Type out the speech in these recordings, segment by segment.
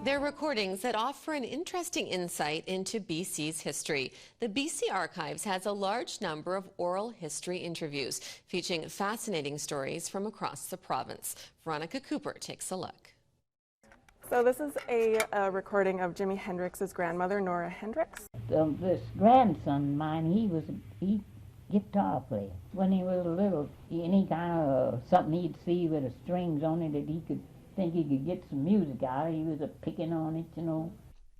They're recordings that offer an interesting insight into BC's history. The BC Archives has a large number of oral history interviews featuring fascinating stories from across the province. Veronica Cooper takes a look. So this is a recording of Jimi Hendrix's grandmother, Norah Hendrix. This grandson of mine, he guitar player. When he was little, any kind of something he'd see with the strings on it that he could think he could get some music out of, he was picking on it, you know.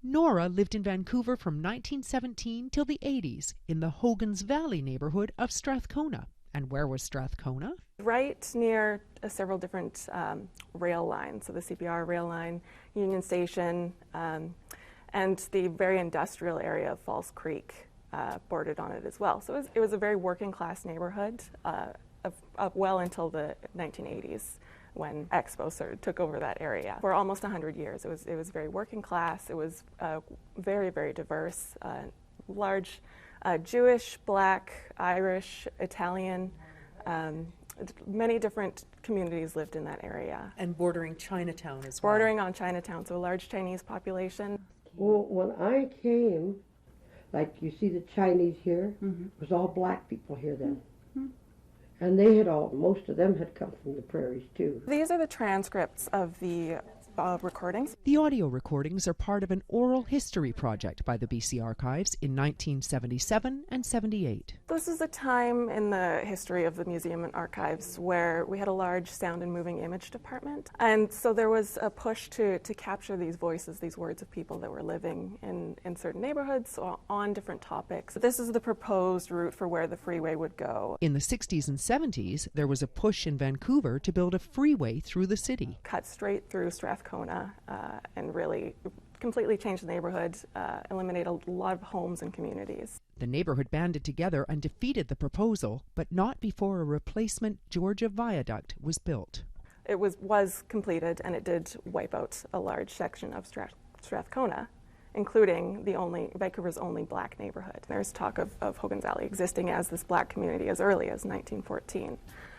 Norah lived in Vancouver from 1917 till the 80s in the Hogan's Valley neighborhood of Strathcona. And where was Strathcona? Right near several different rail lines, so the CPR rail line, Union Station, and the very industrial area of Falls Creek bordered on it as well. So it was a very working class neighborhood well until the 1980s. When Expo sort of took over that area. For almost 100 years, it was very working class. It was very, very diverse, large Jewish, Black, Irish, Italian, many different communities lived in that area. And bordering Chinatown as well. Bordering on Chinatown, so a large Chinese population. Well, when I came, like you see the Chinese here, it was all Black people here then. And they had most of them had come from the prairies too. These are the transcripts of the recordings. The audio recordings are part of an oral history project by the BC Archives in 1977 and 78. This is a time in the history of the museum and archives where we had a large sound and moving image department. And so there was a push to capture these voices, these words of people that were living in certain neighborhoods on different topics. This is the proposed route for where the freeway would go. In the 60s and 70s, there was a push in Vancouver to build a freeway through the city. Cut straight through Strathcona and really completely change the neighborhood, eliminate a lot of homes and communities. The neighborhood banded together and defeated the proposal, but not before a replacement Georgia viaduct was built. It was completed, and it did wipe out a large section of Strathcona, including Vancouver's only Black neighborhood. There's talk of Hogan's Valley existing as this Black community as early as 1914.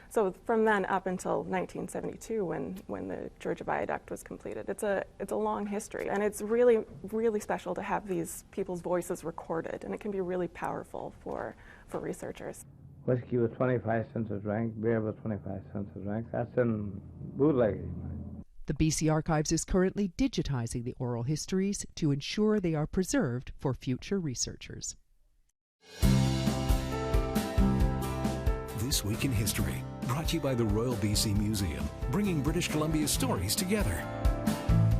So from then up until 1972, when the Georgia Viaduct was completed, it's a long history, and it's really, really special to have these people's voices recorded, and it can be really powerful for researchers. Whiskey was 25 cents a drink, beer was 25 cents a drink. That's in bootlegging. The BC Archives is currently digitizing the oral histories to ensure they are preserved for future researchers. This Week in History, brought to you by the Royal BC Museum, bringing British Columbia's stories together.